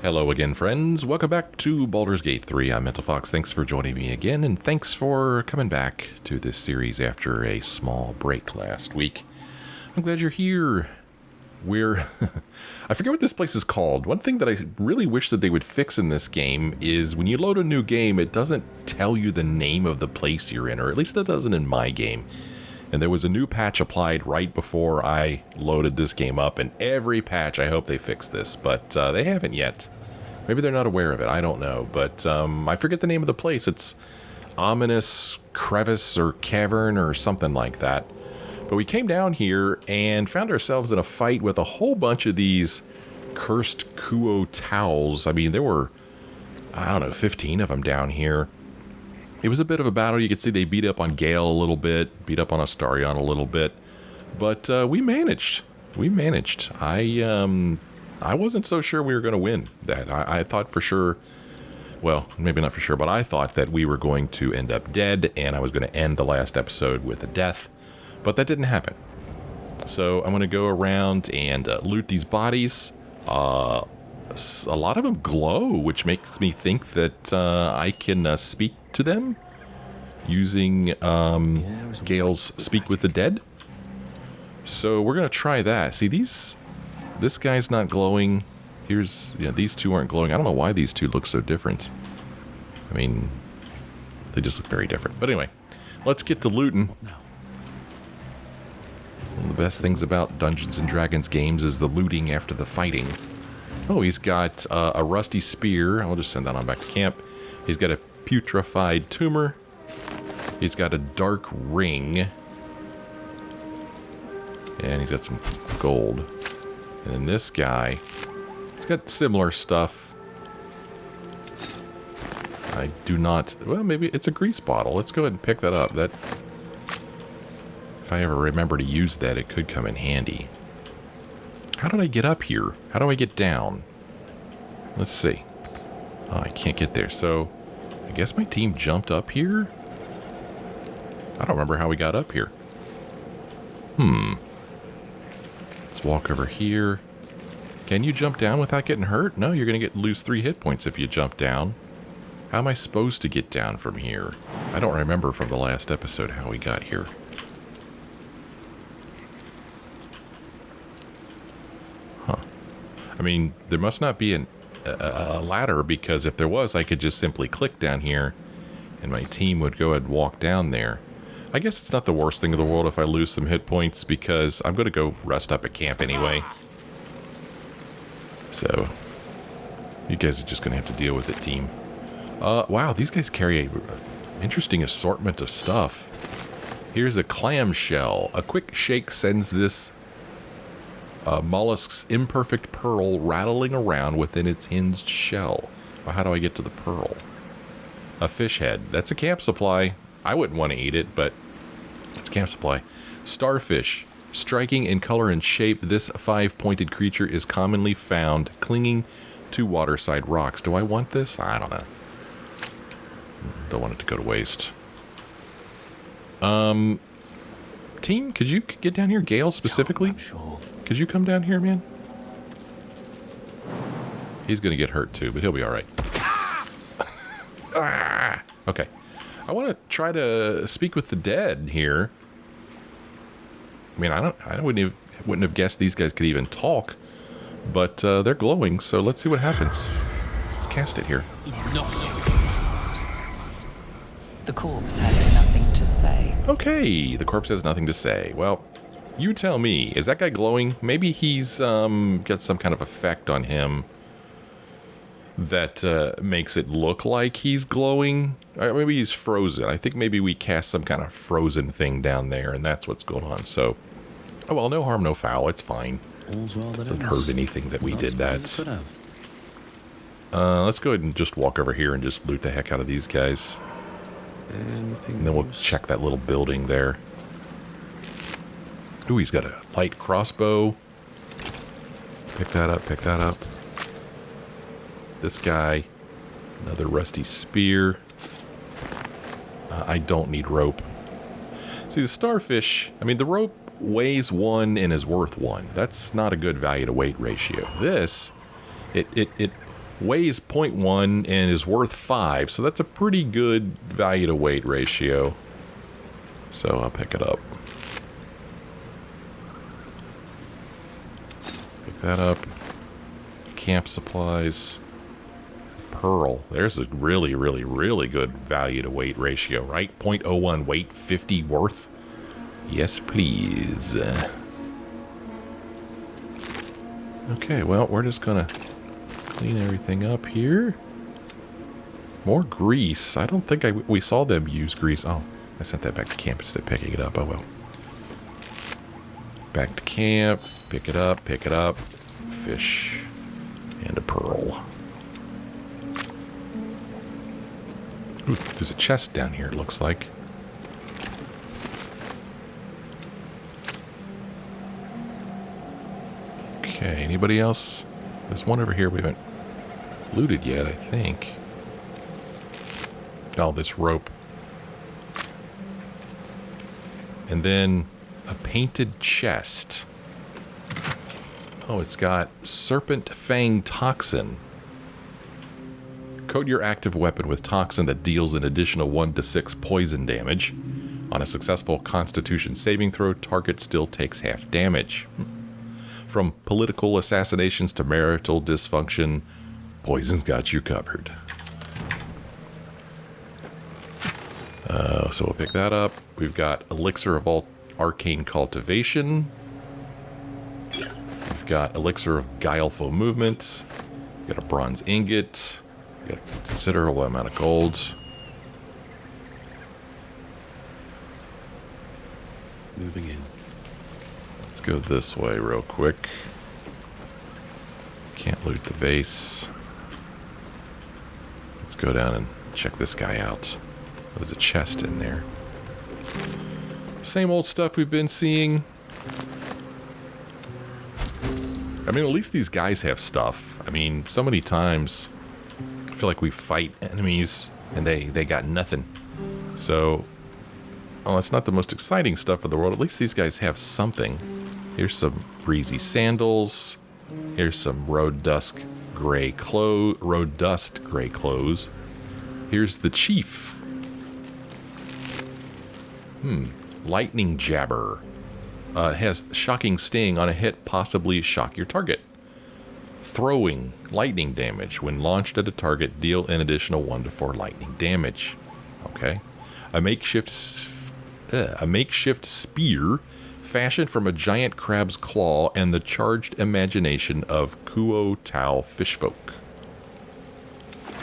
Hello again, friends. Welcome back to Baldur's Gate 3. I'm Mental Fox. Thanks for joining me again, and thanks for coming back to this series after a small break last week. I'm glad you're here. I forget what this place is called. One thing that I really wish that they would fix in this game is when you load a new game, it doesn't tell you the name of the place you're in, or at least it doesn't in my game. And there was a new patch applied right before I loaded this game up, and every patch I hope they fix this, but they haven't yet. Maybe they're not aware of it, I don't know, but I forget the name of the place. It's Ominious Crevice or Cavern or something like that. But we came down here and found ourselves in a fight with a whole bunch of these cursed kuo-taos. I mean, there were, 15 of them down here. It was a bit of a battle. You could see they beat up on Gale a little bit, beat up on Astarion a little bit, but we managed. I wasn't so sure we were going to win that. I thought for sure, well, maybe not for sure, but I thought that we were going to end up dead, and I was going to end the last episode with a death, but that didn't happen. So I'm going to go around and loot these bodies. A lot of them glow, which makes me think that I can speak to them using Gale's Speak with the Dead. So we're going to try that. See, this guy's not glowing. These two aren't glowing. I don't know why these two look so different. I mean, they just look very different. But anyway, let's get to looting. One of the best things about Dungeons and Dragons games is the looting after the fighting. Oh, he's got a rusty spear. I'll just send that on back to camp. He's got a putrefied tumor. He's got a dark ring. And he's got some gold. And then this guy, he's got similar stuff. I do not, well, maybe it's a grease bottle. Let's go ahead and pick that up. That, if I ever remember to use that, it could come in handy. How did I get up here? How do I get down? Let's see. Oh, I can't get there. So, I guess my team jumped up here? I don't remember how we got up here. Let's walk over here. Can you jump down without getting hurt? No, you're going to lose 3 hit points if you jump down. How am I supposed to get down from here? I don't remember from the last episode how we got here. I mean, there must not be a ladder, because if there was, I could just simply click down here and my team would go ahead and walk down there. I guess it's not the worst thing in the world if I lose some hit points, because I'm going to go rest up at camp anyway. So, you guys are just going to have to deal with it, team. Wow, these guys carry an interesting assortment of stuff. Here's a clamshell. A quick shake sends this mollusk's imperfect pearl rattling around within its hinged shell. Well, how do I get to the pearl? A fish head. That's a camp supply. I wouldn't want to eat it, but it's camp supply. Starfish. Striking in color and shape, this 5-pointed creature is commonly found clinging to waterside rocks. Do I want this? I don't know. Don't want it to go to waste. Team, could you get down here? Gale, specifically? Sure. Could you come down here, man? He's going to get hurt too, but he'll be all right. Ah! Okay. I want to try to speak with the dead here. I mean, I wouldn't have guessed these guys could even talk, but they're glowing, so let's see what happens. Let's cast it here. The corpse has nothing to say. Okay, the corpse has nothing to say. Well, you tell me, is that guy glowing? Maybe he's got some kind of effect on him that makes it look like he's glowing. Or maybe he's frozen. I think maybe we cast some kind of frozen thing down there, and that's what's going on. So, oh well, no harm, no foul. It's fine. Doesn't hurt anything that we did that. Let's go ahead and just walk over here and just loot the heck out of these guys. And then we'll check that little building there. Ooh, he's got a light crossbow. Pick that up, pick that up. This guy, another rusty spear. I don't need rope. See, the starfish, I mean, the rope weighs 1 and is worth 1. That's not a good value to weight ratio. This, it weighs 0.1 and is worth 5, so that's a pretty good value to weight ratio. So I'll pick it up. Pick that up. Camp supplies. Pearl. There's a really, really, really good value to weight ratio, right? 0.01 weight, 50 worth. Yes, please. Okay, well, we're just gonna clean everything up here. More grease. I don't think we saw them use grease. Oh, I sent that back to camp instead of picking it up. Oh, well. Back to camp. Pick it up, pick it up. Fish. And a pearl. Ooh, there's a chest down here, it looks like. Okay, anybody else? There's one over here we haven't looted yet, I think. Oh, this rope. And then a painted chest. Oh, it's got Serpent Fang Toxin. Coat your active weapon with toxin that deals an additional 1 to 6 poison damage. On a successful Constitution saving throw, target still takes half damage. From political assassinations to marital dysfunction, poison's got you covered. So we'll pick that up. We've got Elixir of Arcane Cultivation. We've got Elixir of Guileful Movement. We've got a Bronze Ingot. We've got a considerable amount of gold. Moving in. Let's go this way real quick. Can't loot the vase. Let's go down and check this guy out. There's a chest in there. Same old stuff we've been seeing. I mean, at least these guys have stuff. I mean, so many times I feel like we fight enemies and they got nothing. So, well, it's not the most exciting stuff in the world. At least these guys have something. Here's some breezy sandals. Here's some road dust gray clothes. Here's the chief. Lightning Jabber. Has shocking sting on a hit, possibly shock your target. Throwing lightning damage. When launched at a target, deal an additional 1 to 4 lightning damage. Okay. A makeshift spear fashioned from a giant crab's claw and the charged imagination of kuo-taos fishfolk.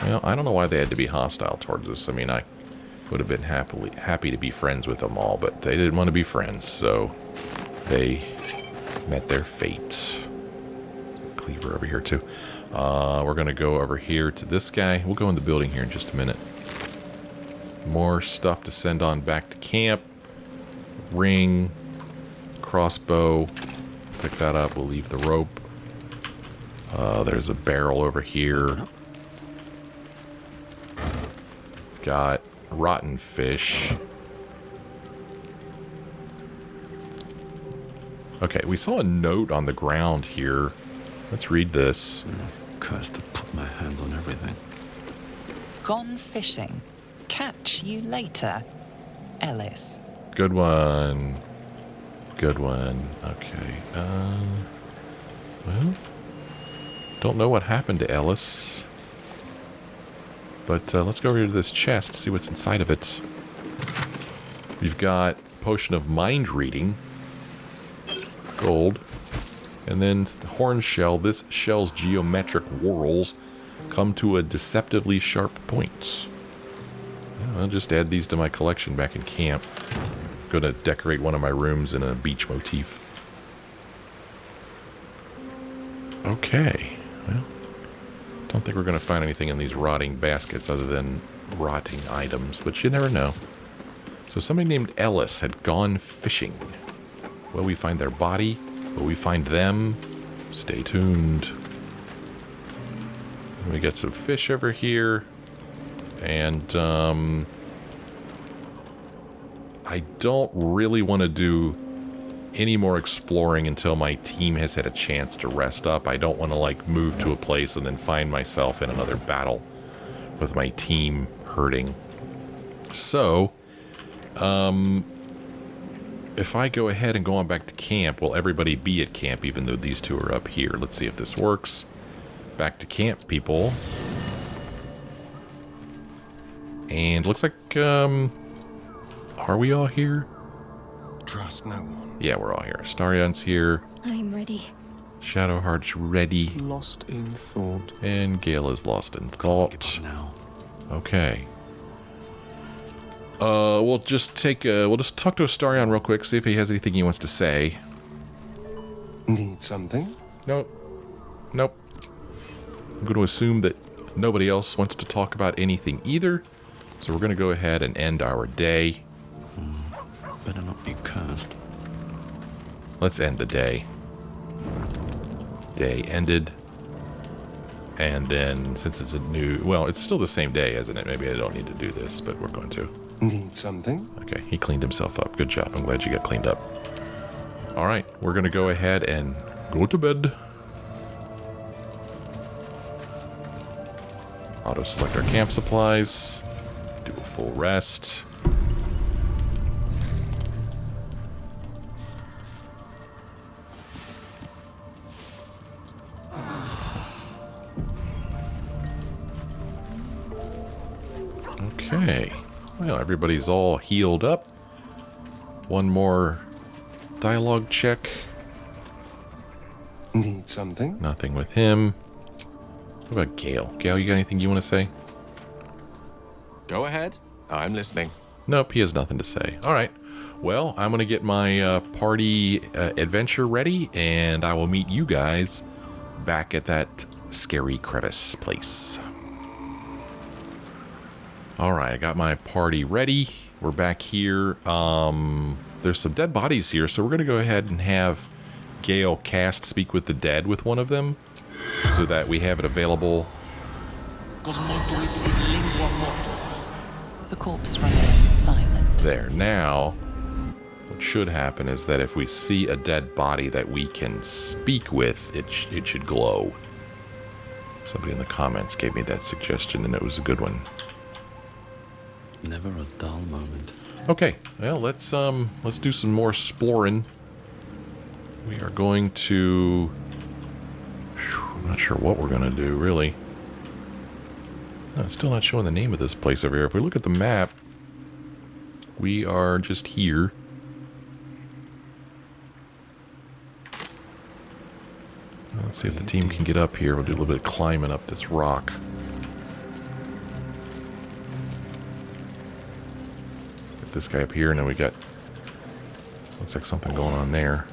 Well, I don't know why they had to be hostile towards us. I mean, I would have been happy to be friends with them all, but they didn't want to be friends, so they met their fate. Cleaver over here too. We're gonna go over here to this guy. We'll go in the building here in just a minute. More stuff to send on back to camp. Ring, crossbow. Pick that up. We'll leave the rope. There's a barrel over here. It's got rotten fish. Okay, we saw a note on the ground here. Let's read this. Cursed to put my hands on everything. Gone fishing. Catch you later, Ellis. Good one. Good one. Okay. Well, don't know what happened to Ellis. But let's go over to this chest, see what's inside of it. We've got Potion of Mind Reading. Gold. And then the horn shell. This shell's geometric whorls come to a deceptively sharp point. Yeah, I'll just add these to my collection back in camp. I'm going to decorate one of my rooms in a beach motif. Okay. Well, don't think we're going to find anything in these rotting baskets other than rotting items, but you never know. So somebody named Ellis had gone fishing. Will we find their body? Will we find them? Stay tuned. We got some fish over here. And, I don't really want to do any more exploring until my team has had a chance to rest up. I don't want to like move to a place and then find myself in another battle with my team hurting. So, if I go ahead and go on back to camp, will everybody be at camp even though these two are up here? Let's see if this works. Back to camp, people. And looks like, are we all here? Trust no one. Yeah, we're all here. Starion's here. I'm ready. Shadowheart's ready. Lost in thought. And Gale is lost in Give thought. up now. Okay. We'll just talk to Astarion real quick, see if he has anything he wants to say. Need something? Nope. Nope. I'm going to assume that nobody else wants to talk about anything either. So we're going to go ahead and end our day. Better not be cursed. Let's end the day. Day ended. And then, since it's a new... Well, it's still the same day, isn't it? Maybe I don't need to do this, but we're going to. Need something? Okay, he cleaned himself up. Good job. I'm glad you got cleaned up. All right, we're going to go ahead and go to bed. Auto-select our camp supplies. Do a full rest. Okay. Well, everybody's all healed up. One more dialogue check. Need something? Nothing with him. What about Gale? Gale, you got anything you want to say? Go ahead. I'm listening. Nope, he has nothing to say. All right. Well, I'm going to get my party adventure ready, and I will meet you guys back at that scary crevice place. All right, I got my party ready. We're back here. There's some dead bodies here, so we're going to go ahead and have Gale cast Speak with the Dead with one of them so that we have it available. The corpse remains silent. There. Now, what should happen is that if we see a dead body that we can speak with, it should glow. Somebody in the comments gave me that suggestion, and it was a good one. Never a dull moment. Okay, well, let's do some more exploring. We are going to... I'm not sure what we're going to do, really. No, it's still not showing the name of this place over here. If we look at the map, we are just here. Let's see if the team can get up here. We'll do a little bit of climbing up this rock. Get this guy up here, and then we got... Looks like something going on there.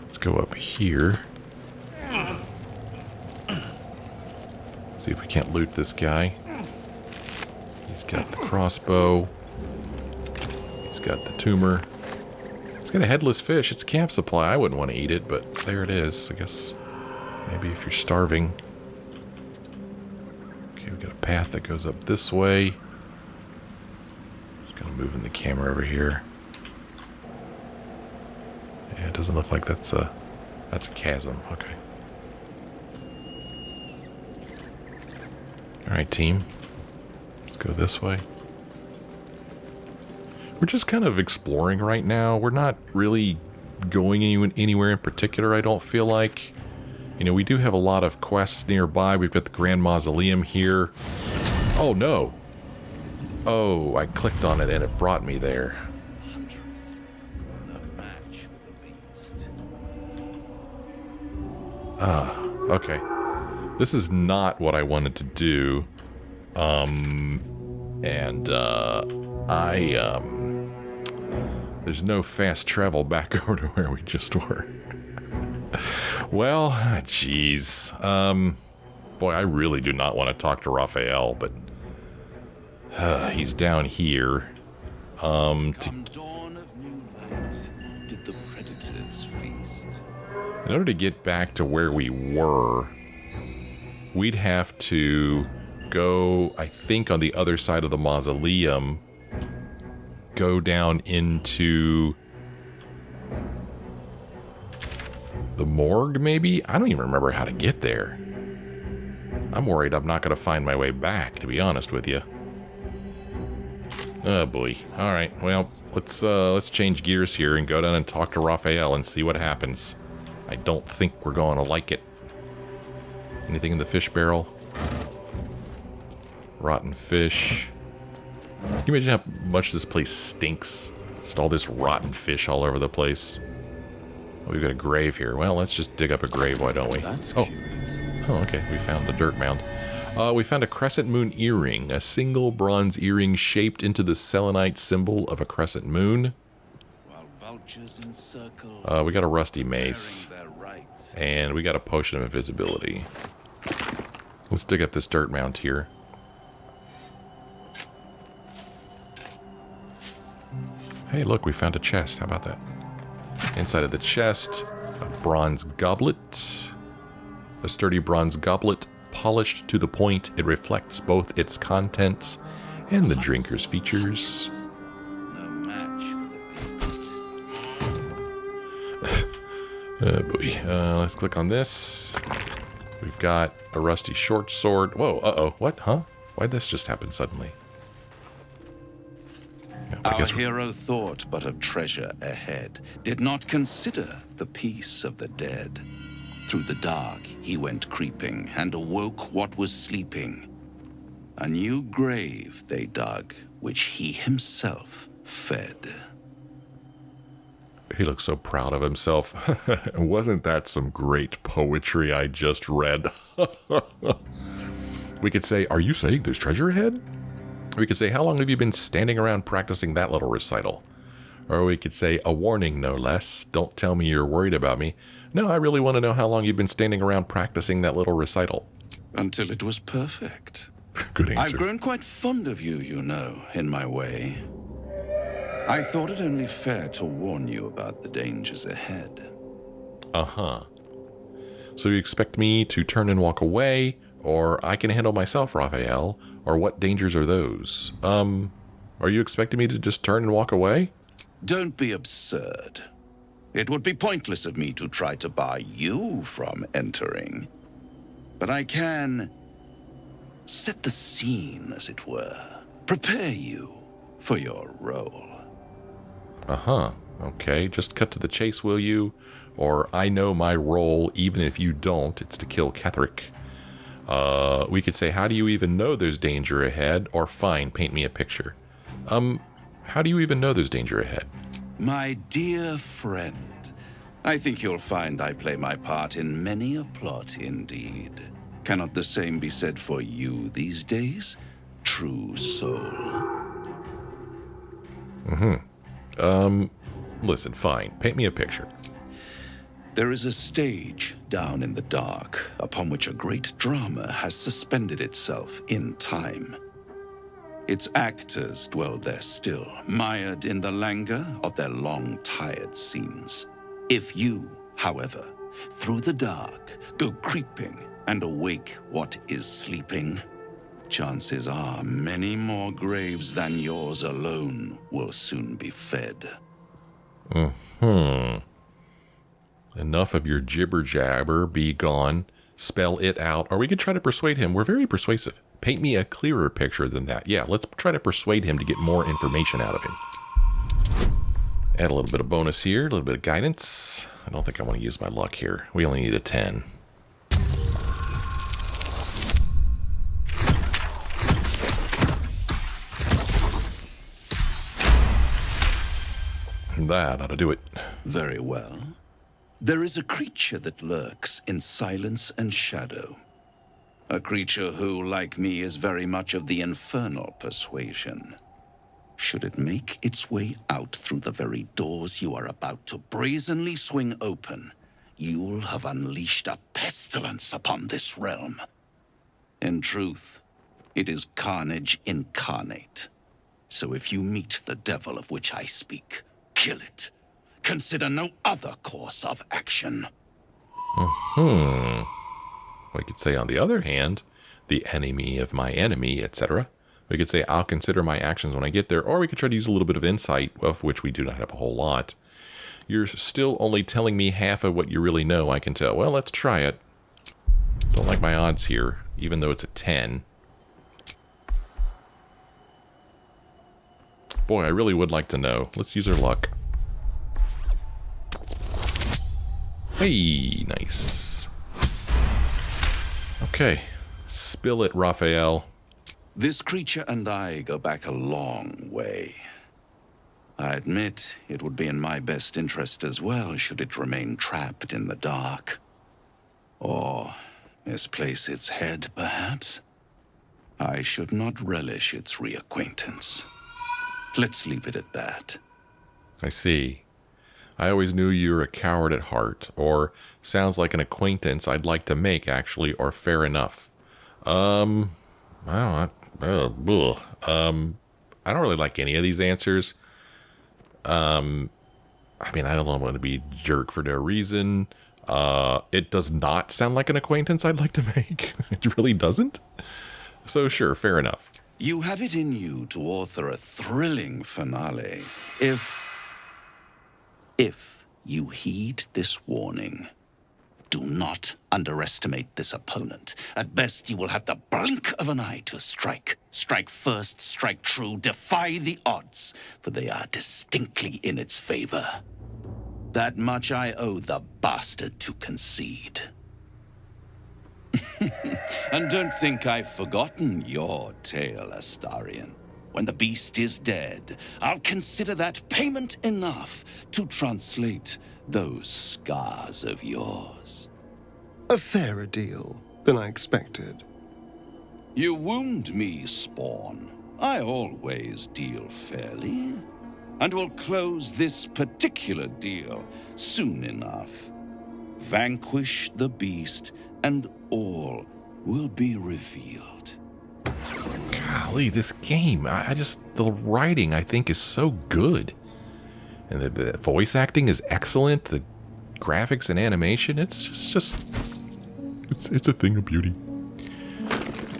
Let's go up here. See if we can't loot this guy. He's got the crossbow. He's got the tumor. He's got a headless fish. It's a camp supply. I wouldn't want to eat it, but there it is. I guess maybe if you're starving. Okay, we got a path that goes up this way. Just gonna move in the camera over here. Yeah, it doesn't look like that's a chasm. Okay. Alright, team. Let's go this way. We're just kind of exploring right now. We're not really going anywhere in particular, I don't feel like. You know, we do have a lot of quests nearby. We've got the Grand Mausoleum here. Oh, no. Oh, I clicked on it and it brought me there. Okay. This is not what I wanted to do. There's no fast travel back over to where we just were. Well, jeez. Boy, I really do not want to talk to Raphael, but he's down here. Come dawn of new light, did the predators feast? In order to get back to where we were, we'd have to go, I think, on the other side of the mausoleum, go down into The morgue, maybe? I don't even remember how to get there. I'm worried I'm not going to find my way back, to be honest with you. Oh boy. Alright, well, let's change gears here and go down and talk to Raphael and see what happens. I don't think we're going to like it. Anything in the fish barrel? Rotten fish. Can you imagine how much this place stinks? Just all this rotten fish all over the place. Oh, we've got a grave here. Well, let's just dig up a grave, why don't we? That's Oh. curious. Oh, okay. We found a dirt mound. We found a crescent moon earring. A single bronze earring shaped into the selenite symbol of a crescent moon. While vultures encircle, We got a rusty mace. bearing their right. And we got a potion of invisibility. Let's dig up this dirt mound here. Hey, look, we found a chest. How about that? Inside of the chest, a bronze goblet. A sturdy bronze goblet, polished to the point it reflects both its contents and the drinker's features. No match for the beast. Oh boy. Let's click on this. We've got a rusty short sword. Whoa, uh-oh. What? Huh? Why'd this just happen suddenly? Yeah, I Our guess hero thought but of treasure ahead, did not consider the peace of the dead. Through the dark he went creeping, and awoke what was sleeping. A new grave they dug, which he himself fed. he looks so proud of himself. Wasn't that some great poetry I just read? We could say, are you saying there's treasure ahead? We could say, how long have you been standing around practicing that little recital? Or we could say, a warning no less. Don't tell me you're worried about me. No, I really want to know how long you've been standing around practicing that little recital. Until it was perfect. Good I've answer. grown quite fond of you, you know, in my way. I thought it only fair to warn you about the dangers ahead. Uh-huh. So you expect me to turn and walk away, or I can handle myself, Raphael, or what dangers are those? Are you expecting me to just turn and walk away? Don't be absurd. It would be pointless of me to try to bar you from entering. But I can set the scene, as it were. Prepare you for your role. Uh-huh. Okay, just cut to the chase, will you? Or I know my role, even if you don't. It's to kill Ketherick. We could say, how do you even know there's danger ahead? Or fine, paint me a picture. How do you even know there's danger ahead? My dear friend, I think you'll find I play my part in many a plot indeed. Cannot the same be said for you these days, true soul? Listen, fine, paint me a picture. There is a stage down in the dark upon which a great drama has suspended itself in time. Its actors dwell there still, mired in the languor of their long-tired scenes. If you, however, through the dark, go creeping and awake what is sleeping, chances are many more graves than yours alone will soon be fed. Enough of your jibber-jabber, be gone. Spell it out. Or we could try to persuade him. We're very persuasive. Paint me a clearer picture than that. Yeah, let's try to persuade him to get more information out of him. Add a little bit of bonus here, a little bit of guidance. I don't think I want to use my luck here. We only need a 10. That ought to do it. Very well. There is a creature that lurks in silence and shadow. A creature who, like me, is very much of the infernal persuasion. Should it make its way out through the very doors you are about to brazenly swing open, you'll have unleashed a pestilence upon this realm. In truth, it is carnage incarnate. So if you meet the devil of which I speak, kill it. Consider no other course of action. We could say, on the other hand, the enemy of my enemy, etc. We could say, I'll consider my actions when I get there, or we could try to use a little bit of insight, of which we do not have a whole lot. You're still only telling me half of what you really know, I can tell. Well, let's try it. Don't like my odds here, even though it's a 10. Boy, I really would like to know. Let's use our luck. Hey, nice. Okay. Spill it, Raphael. This creature and I go back a long way. I admit it would be in my best interest as well should it remain trapped in the dark. Or misplace its head, perhaps. I should not relish its reacquaintance. Let's leave it at that. I see. I always knew you were a coward at heart, or sounds like an acquaintance I'd like to make, actually, or fair enough. I don't really like any of these answers. I mean, I don't want to be a jerk for no reason. It does not sound like an acquaintance I'd like to make. It really doesn't. So sure, fair enough. You have it in you to author a thrilling finale if you heed this warning. Do not underestimate this opponent. At best, you will have the blink of an eye to strike. Strike first, strike true, defy the odds, for they are distinctly in its favor. That much I owe the bastard to concede. And don't think I've forgotten your tale, Astarion. When the beast is dead, I'll consider that payment enough to translate those scars of yours. A fairer deal than I expected. You wound me, Spawn. I always deal fairly. And will close this particular deal soon enough. Vanquish the beast, and all will be revealed. Golly, this game, the writing, I think, is so good. And the voice acting is excellent. The graphics and animation, it's a thing of beauty.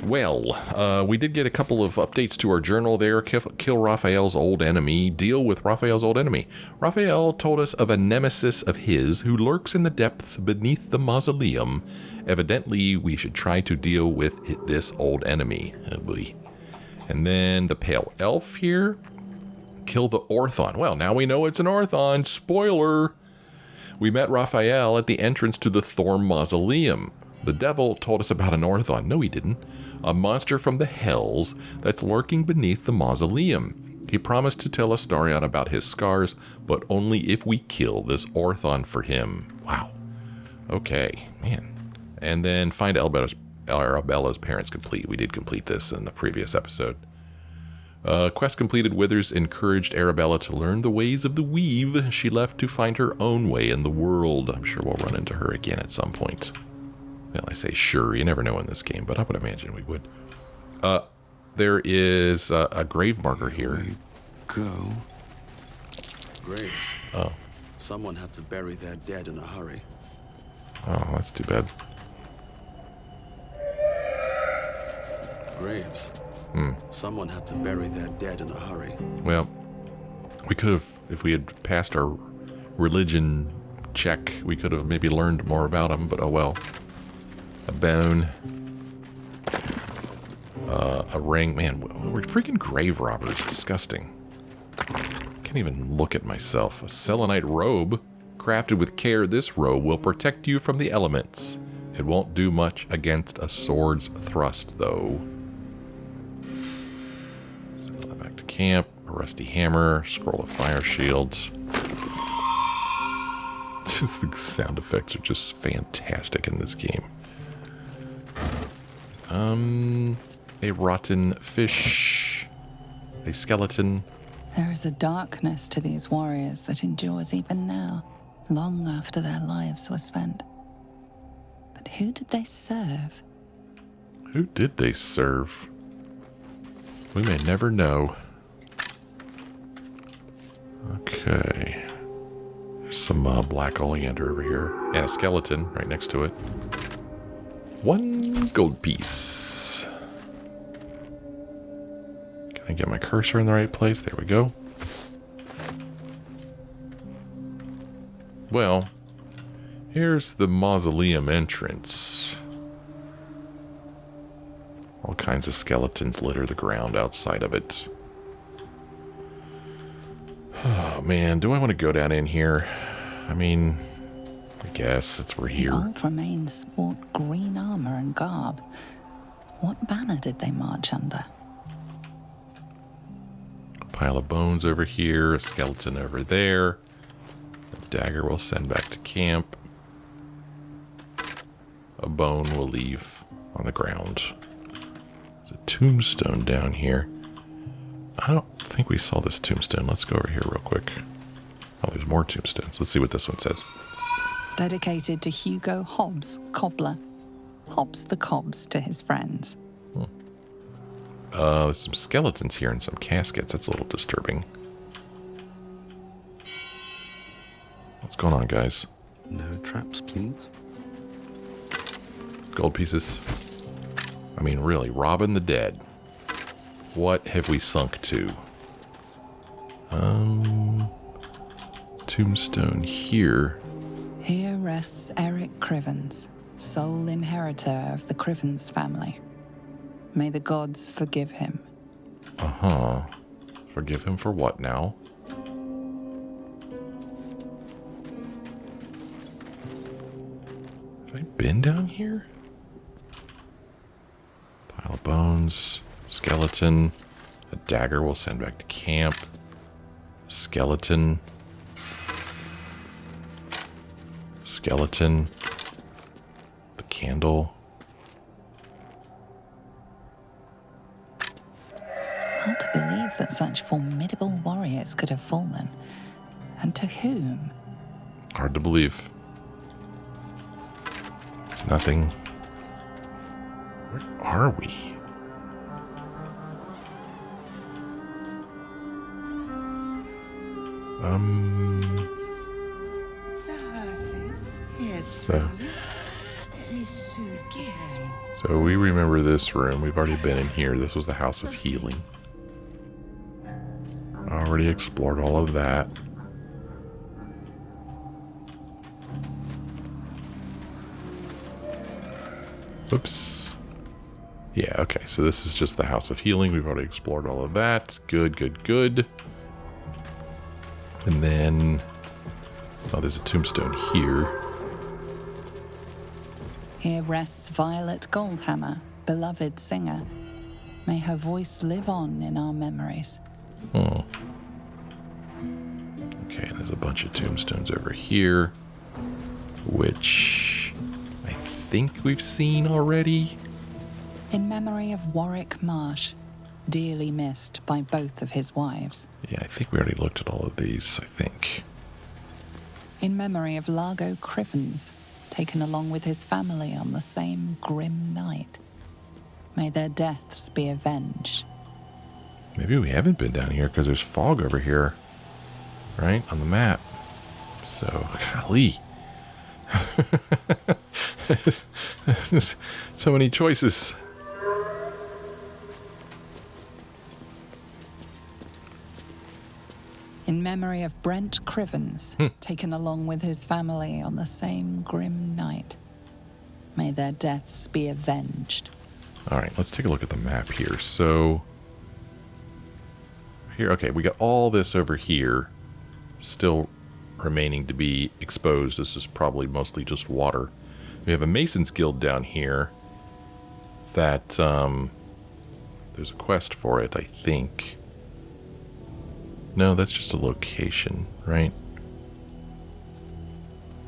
Well, we did get a couple of updates to our journal there. Kill Raphael's old enemy. Deal with Raphael's old enemy. Raphael told us of a nemesis of his who lurks in the depths beneath the mausoleum. Evidently, we should try to deal with this old enemy. And then the pale elf here. Kill the Orthon. Well, now we know it's an Orthon. Spoiler! We met Raphael at the entrance to the Thorm Mausoleum. The devil told us about an Orthon. No, he didn't. A monster from the hells that's lurking beneath the mausoleum. He promised to tell Astarion about his scars, but only if we kill this Orthon for him. Wow. Okay, man. And then find Arabella's parents complete. We did complete this in the previous episode. Quest completed. Withers encouraged Arabella to learn the ways of the weave. She left to find her own way in the world. I'm sure we'll run into her again at some point. Well, I say sure. You never know in this game, but I would imagine we would. There is a grave marker here. Go. Graves. Oh. Someone had to bury their dead in a hurry. Oh, that's too bad. Graves. Someone had to bury their dead in a hurry. Well, we could have, if we had passed our religion check, we could have maybe learned more about them, but oh well. A bone. A ring. Man, we're freaking grave robbers. Disgusting. Can't even look at myself. A selenite robe. Crafted with care, this robe will protect you from the elements. It won't do much against a sword's thrust, though. Send that back to camp. A rusty hammer. Scroll of fire shields. Just the sound effects are just fantastic in this game. A rotten fish. A skeleton. There is a darkness to these warriors that endures even now, long after their lives were spent. But who did they serve? Who did they serve? We may never know. Okay. There's some black oleander over here. And a skeleton right next to it. 1 gold piece. Can I get my cursor in the right place? There we go. Well, here's the mausoleum entrance. All kinds of skeletons litter the ground outside of it. Oh man, do I want to go down in here? I mean, I guess since we're The here. old remains sport green armor and garb. What banner did they march under? A pile of bones over here, a skeleton over there. A dagger we'll send back to camp. A bone we'll leave on the ground. There's a tombstone down here. I don't think we saw this tombstone. Let's go over here real quick. Oh, there's more tombstones. Let's see what this one says. Dedicated to Hugo Hobbs, cobbler. Hobbs the cobs to his friends. There's some skeletons here and some caskets. That's a little disturbing. What's going on, guys? No traps, please. Gold pieces. I mean, really, robbing the dead. What have we sunk to? Tombstone here. Here rests Eric Crivens, sole inheritor of the Crivens family. May the gods forgive him. Uh-huh. Forgive him for what now? Have I been down here? Pile of bones. Skeleton. A dagger we'll send back to camp. Skeleton. Skeleton. The candle. Hard to believe that such formidable warriors could have fallen. And to whom? Hard to believe. Nothing. Where are we? So we remember this room. We've already been in here. This was the House of Healing. Already explored all of that. Oops. Yeah, okay. So this is just the House of Healing. We've already explored all of that. Good, good, good. And then... oh, there's a tombstone here. Here rests Violet Goldhammer, beloved singer. May her voice live on in our memories. Oh. Okay, there's a bunch of tombstones over here, which I think we've seen already. In memory of Warwick Marsh, dearly missed by both of his wives. Yeah, I think we already looked at all of these, I think. In memory of Largo Crivens, taken along with his family on the same grim night. May their deaths be avenged. Maybe we haven't been down here because there's fog over here, right, on the map. So, golly. So many choices. In memory of Brent Crivens, taken along with his family on the same grim night. May their deaths be avenged. All right, let's take a look at the map here. So, here, okay, we got all this over here still remaining to be exposed. This is probably mostly just water. We have a Mason's Guild down here that, there's a quest for it, I think. No, that's just a location, right?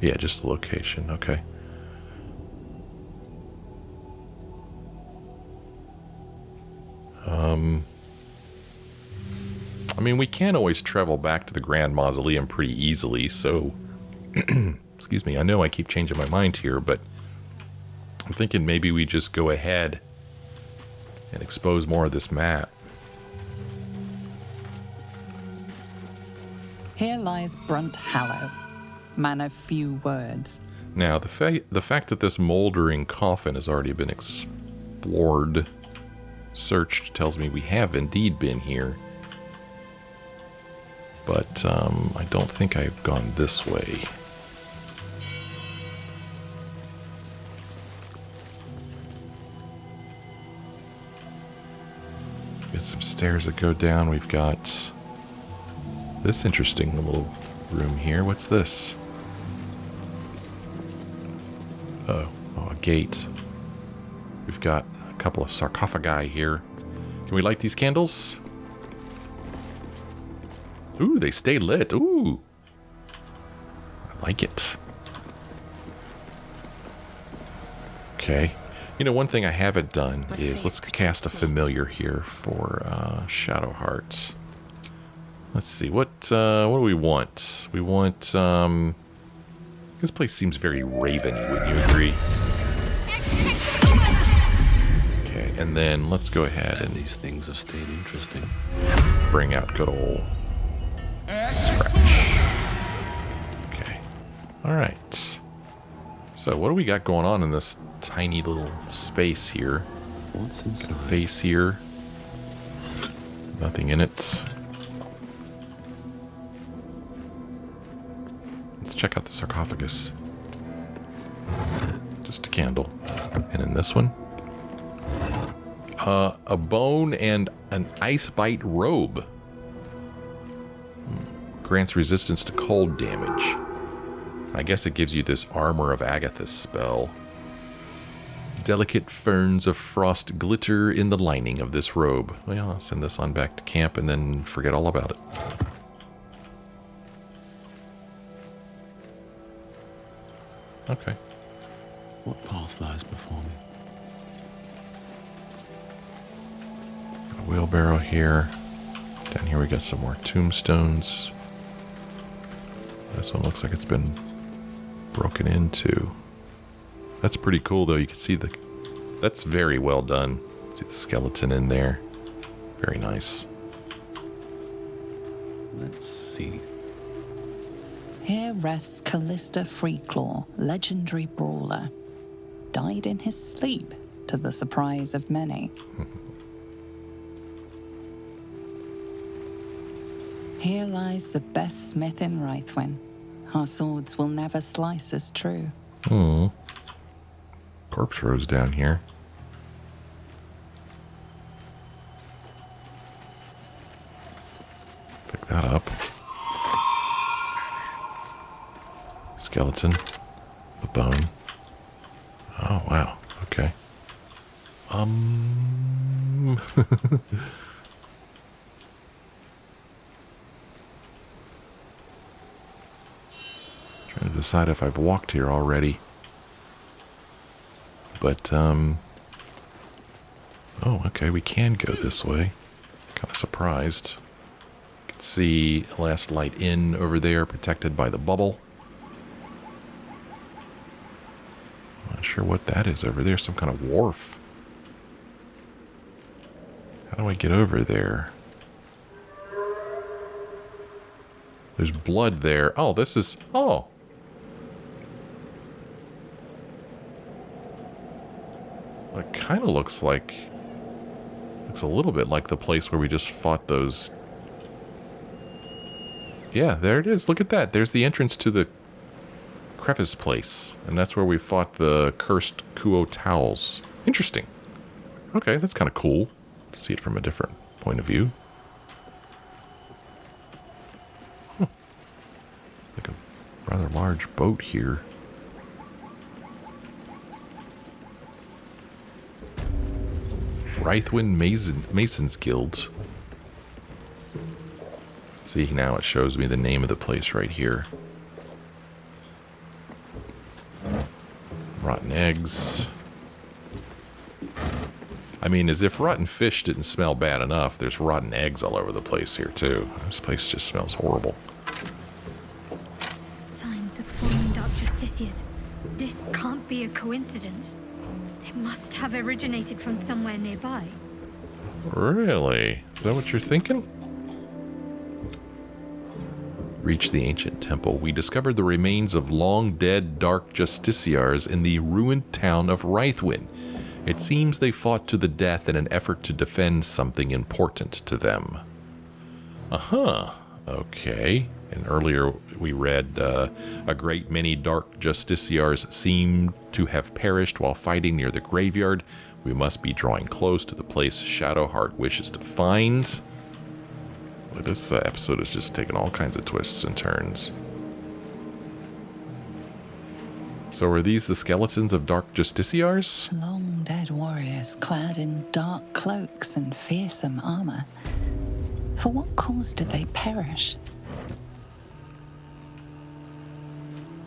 Yeah, just a location, okay. I mean, we can always travel back to the Grand Mausoleum pretty easily, so... excuse me, I know I keep changing my mind here, but... I'm thinking maybe we just go ahead and expose more of this map. Here lies Brunt Hallow, man of few words. Now, the fact that this moldering coffin has already been explored, searched, tells me we have indeed been here. But I don't think I've gone this way. Got some stairs that go down. We've got this interesting little room here. What's this? Oh, a gate. We've got a couple of sarcophagi here. Can we light these candles? Ooh, they stay lit. Ooh. I like it. Okay. You know, one thing I haven't done is let's cast a familiar here for Shadow Hearts. Let's see. What do we want? We want this place seems very raveny, wouldn't you agree? Okay, and then let's go ahead and these things have stayed interesting. Bring out good old Scratch. Okay. Alright. So what do we got going on in this tiny little space here? What's inside? A face here. Nothing in it. Let's check out the sarcophagus. Just a candle. And in this one, a bone and an ice bite robe. Grants resistance to cold damage. I guess it gives you this Armor of Agathis spell. Delicate ferns of frost glitter in the lining of this robe. Well, I'll send this on back to camp and then forget all about it. Okay. What path lies before me? Got a wheelbarrow here. Down here we got some more tombstones. This one looks like it's been broken into. That's pretty cool though. You can see that's very well done. See the skeleton in there. Very nice. Let's see. Here rests Callista Freeclaw, legendary brawler. Died in his sleep, to the surprise of many. Here lies the best smith in Rythwin. Our swords will never slice as true. Corpse rose down here. Pick that up. Skeleton. The bone. Oh, wow. Okay. Trying to decide if I've walked here already. But, oh, okay, we can go this way. Kind of surprised. You can see Last Light Inn over there, protected by the bubble. Not sure what that is over there. Some kind of wharf. How do I get over there? There's blood there. Oh, this is... Oh. It kind of looks like... Looks a little bit like the place where we just fought those... Yeah, there it is. Look at that. There's the entrance to the crevice place. And that's where we fought the cursed kuo-taos. Interesting. Okay, that's kind of cool. To see it from a different point of view. Like a rather large boat here. Rythwin Masons Guild. See, now it shows me the name of the place right here. Rotten eggs. I mean, as if rotten fish didn't smell bad enough, there's rotten eggs all over the place here, too. This place just smells horrible. Signs of fallen dark justiciars. This can't be a coincidence. They must have originated from somewhere nearby. Really? Is that what you're thinking? Reach the ancient temple. We discovered the remains of long-dead dark justiciars in the ruined town of Rythwin. It seems they fought to the death in an effort to defend something important to them. Uh-huh. Okay. And earlier we read, a great many dark justiciars seem to have perished while fighting near the graveyard. We must be drawing close to the place Shadowheart wishes to find. Well, this episode is just taking all kinds of twists and turns. So are these the skeletons of dark justiciars? Long dead warriors clad in dark cloaks and fearsome armor. For what cause did they perish?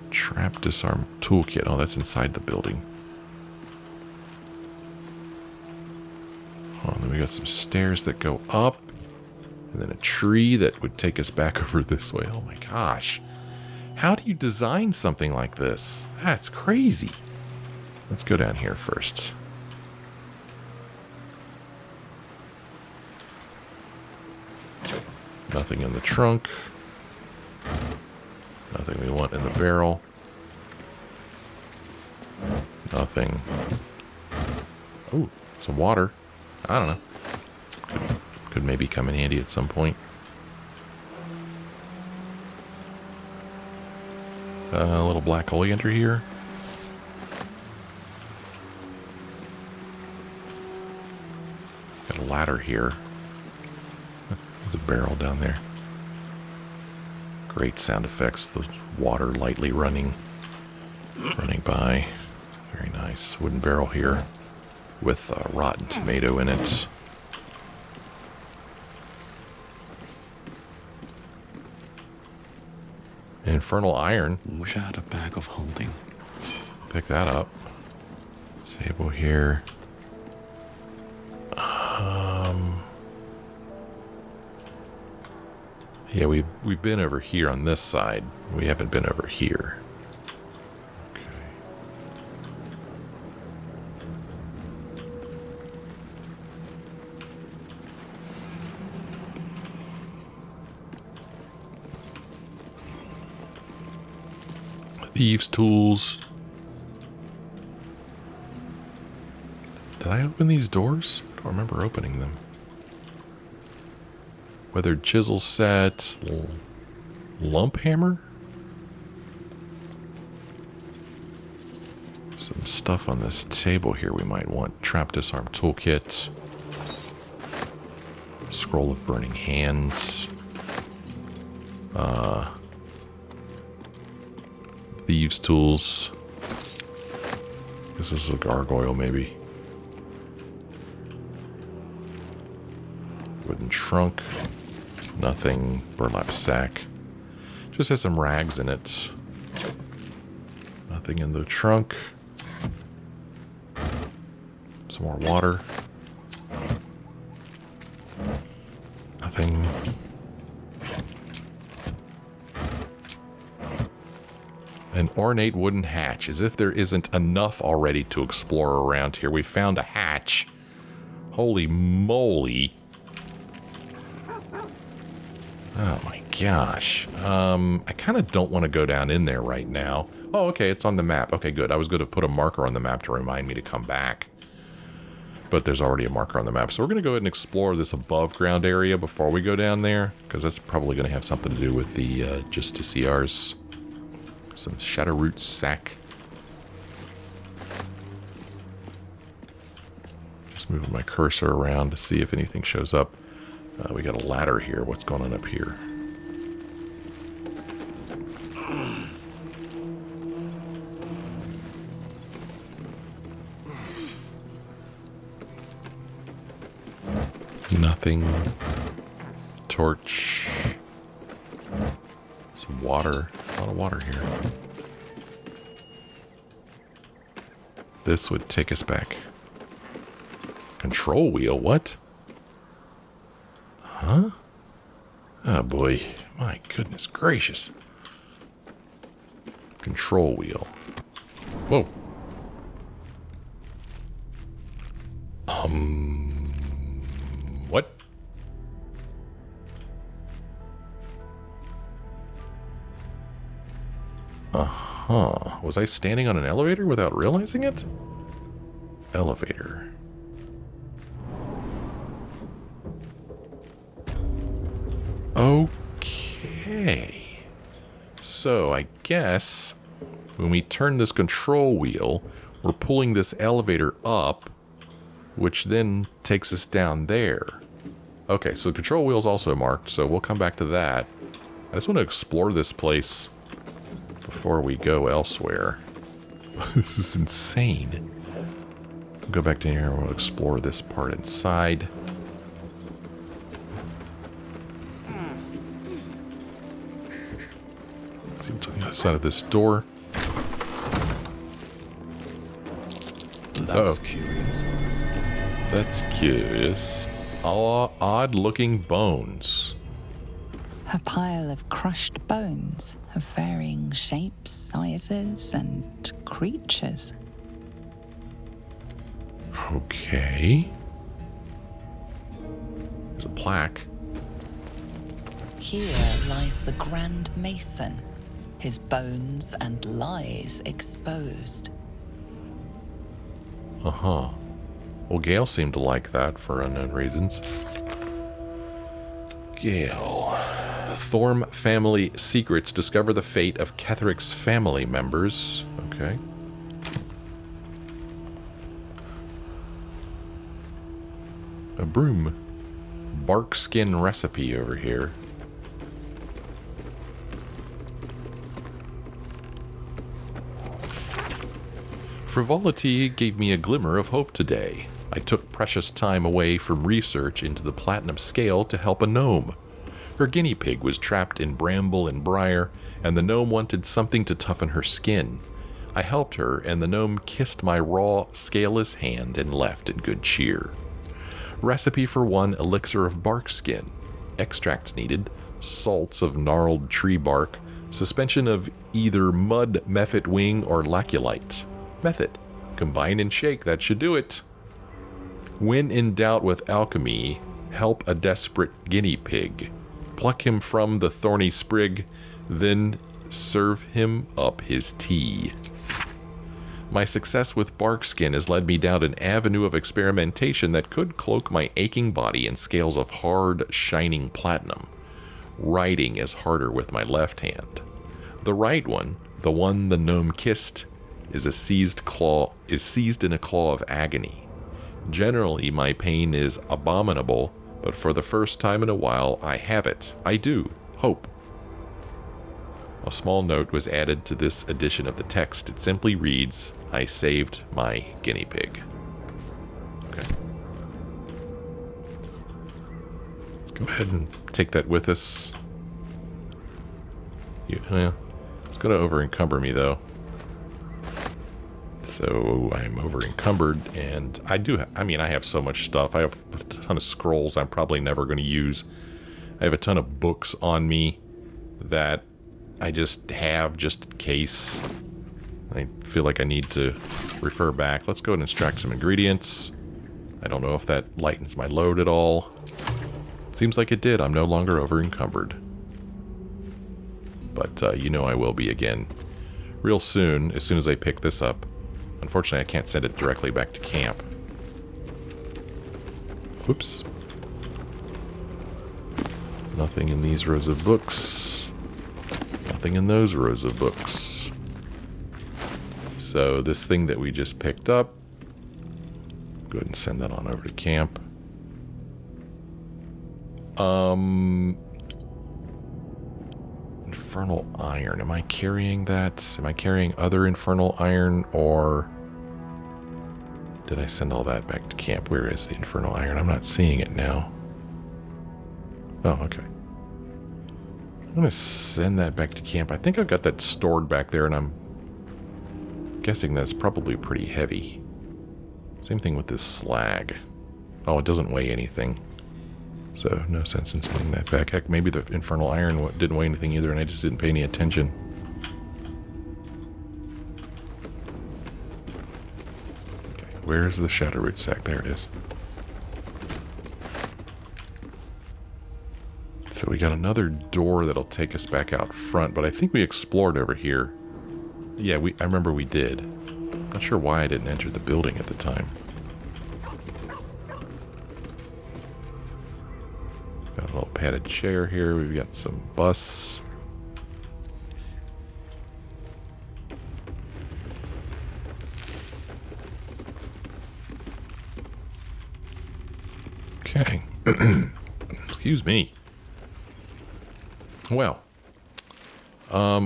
Trap disarm toolkit. Oh, that's inside the building. Oh, and then we got some stairs that go up. And then a tree that would take us back over this way. Oh my gosh. How do you design something like this? That's crazy. Let's go down here first. Nothing in the trunk. Nothing we want in the barrel. Nothing. Oh, some water. I don't know. Could maybe come in handy at some point. A little black oleander here. Got a ladder here. There's a barrel down there. Great sound effects. The water lightly running by. Very nice. Wooden barrel here with a rotten tomato in it. Infernal iron. Wish I had a bag of holding. Pick that up. Table here. Yeah, we've been over here on this side. We haven't been over here. Okay. Thieves' tools. Did I open these doors? I don't remember opening them. Weathered chisel set. Lump hammer. Some stuff on this table here we might want. Trap disarm toolkit. Scroll of burning hands. Thieves' tools. This is a gargoyle, maybe. Wooden trunk. Nothing. Burlap sack. Just has some rags in it. Nothing in the trunk. Some more water. Nothing. An ornate wooden hatch, as if there isn't enough already to explore around here. We found a hatch. Holy moly. Oh my gosh. I kind of don't want to go down in there right now. Oh, okay, it's on the map. Okay, good. I was going to put a marker on the map to remind me to come back. But there's already a marker on the map. So we're going to go ahead and explore this above ground area before we go down there, because that's probably going to have something to do with the Justiciars. Some Shadowroot sack. Just moving my cursor around to see if anything shows up. We got a ladder here. What's going on up here? Nothing. Torch. Some water. A lot of water here. This would take us back. Control wheel, what? Huh? Oh boy. My goodness gracious. Control wheel. Whoa. What? Uh-huh. Was I standing on an elevator without realizing it? Elevator. Okay. So I guess when we turn this control wheel, we're pulling this elevator up, which then takes us down there. Okay, so the control wheel's also marked, so we'll come back to that. I just want to explore this place before we go elsewhere. This is insane. We'll go back to here and we'll explore this part inside. Let's see what's on the other side of this door. That's curious. That's curious. Odd-looking bones. A pile of crushed bones of varying shapes, sizes, and creatures. Okay. There's a plaque. Here lies the Grand Mason, his bones and lies exposed. Uh-huh. Well, Gale seemed to like that for unknown reasons. Gale. Thorm family secrets discover the fate of Ketheric's family members. Okay. A broom. Bark skin recipe over here. Frivolity gave me a glimmer of hope today. I took precious time away from research into the platinum scale to help a gnome. Her guinea pig was trapped in bramble and briar, and the gnome wanted something to toughen her skin. I helped her, and the gnome kissed my raw, scaleless hand and left in good cheer. Recipe for 1 elixir of bark skin. Extracts needed: salts of gnarled tree bark, suspension of either mud, mephit wing, or laculite. Method: combine and shake, that should do it. When in doubt with alchemy, help a desperate guinea pig. Pluck him from the thorny sprig, then serve him up his tea. My success with bark skin has led me down an avenue of experimentation that could cloak my aching body in scales of hard, shining platinum. Writing is harder with my left hand. The right one, the one the gnome kissed, is seized in a claw of agony. Generally, my pain is abominable, but for the first time in a while, I have it. I do. Hope. A small note was added to this edition of the text. It simply reads, I saved my guinea pig. Okay. Let's go ahead and take that with us. Yeah, it's going to over-encumber me, though. So I'm over encumbered, and I have so much stuff. I have a ton of scrolls I'm probably never going to use. I have a ton of books on me that I just have just in case. I feel like I need to refer back. Let's go ahead and extract some ingredients. I don't know if that lightens my load at all. Seems like it did. I'm no longer over encumbered. But I will be again real soon, as soon as I pick this up. Unfortunately, I can't send it directly back to camp. Whoops. Nothing in these rows of books. Nothing in those rows of books. So this thing that we just picked up, go ahead and send that on over to camp. Infernal iron. Am I carrying that? Am I carrying other infernal iron, or did I send all that back to camp? Where is the infernal iron? I'm not seeing it now. Oh, okay. I'm going to send that back to camp. I think I've got that stored back there, and I'm guessing that's probably pretty heavy. Same thing with this slag. Oh, it doesn't weigh anything. So, no sense in sending that back. Heck, maybe the infernal iron didn't weigh anything either, and I just didn't pay any attention. Okay, where's the shadow root sack? There it is. So we got another door that'll take us back out front, but I think we explored over here. Yeah, I remember we did. Not sure why I didn't enter the building at the time. Got a little padded chair here. We've got some busts. Okay. Excuse me. Well,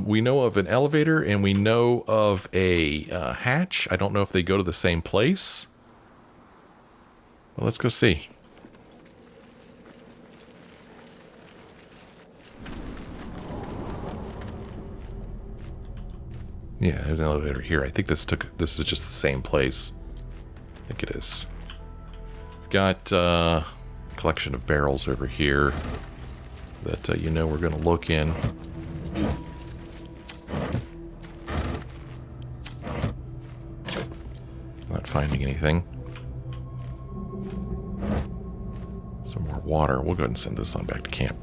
we know of an elevator and we know of a hatch. I don't know if they go to the same place. Well, let's go see. Yeah, there's an elevator here. I think this is just the same place. I think it is. We've got a collection of barrels over here that we're going to look in. Not finding anything. Some more water. We'll go ahead and send this on back to camp.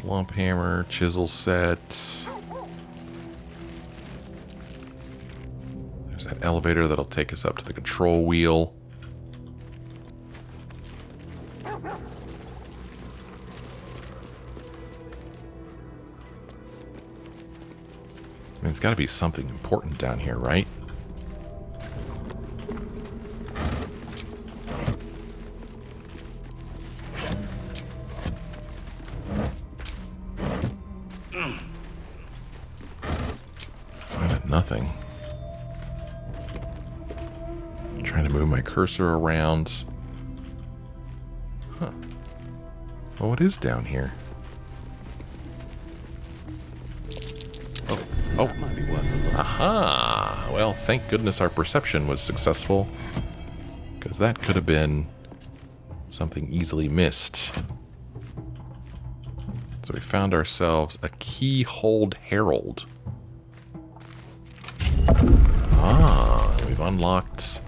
Lump hammer, chisel set. There's that elevator that'll take us up to the control wheel. I mean, there's got to be something important down here, right? Nothing. I'm trying to move my cursor around. Huh. Well, what is down here? Oh. That might be worth a look. Aha! Well, thank goodness our perception was successful, because that could have been something easily missed. So we found ourselves a keyhold herald. We've unlocked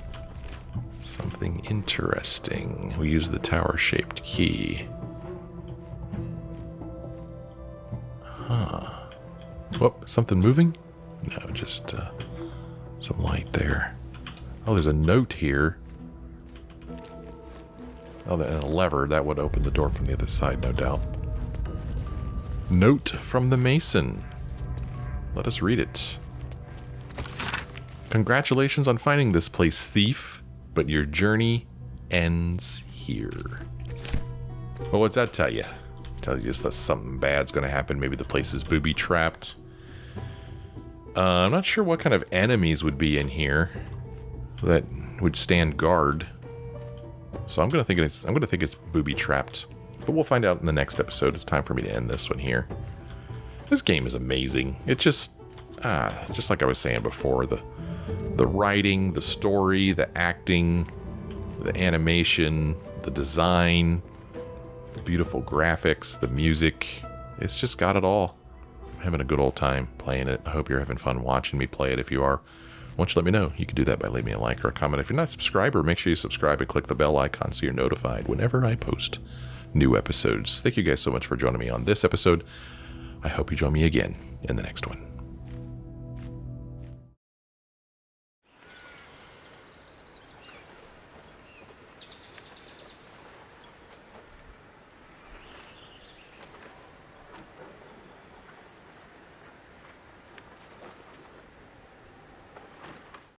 something interesting. We use the tower-shaped key. Whoop, something moving? No, just some light there. Oh, there's a note here. Oh, and a lever. That would open the door from the other side, no doubt. Note from the Mason. Let us read it. Congratulations on finding this place, thief, but your journey ends here. Well, what's that tell you? Tell you just that something bad's going to happen. Maybe the place is booby-trapped. I'm not sure what kind of enemies would be in here that would stand guard. So I'm going to think it's booby-trapped. But we'll find out in the next episode. It's time for me to end this one here. This game is amazing. It just like I was saying before, the writing, the story, the acting, the animation, the design, the beautiful graphics, the music. It's just got it all. I'm having a good old time playing it. I hope you're having fun watching me play it. If you are, why don't you let me know? You can do that by leaving me a like or a comment. If you're not a subscriber, make sure you subscribe and click the bell icon so you're notified whenever I post new episodes. Thank you guys so much for joining me on this episode. I hope you join me again in the next one.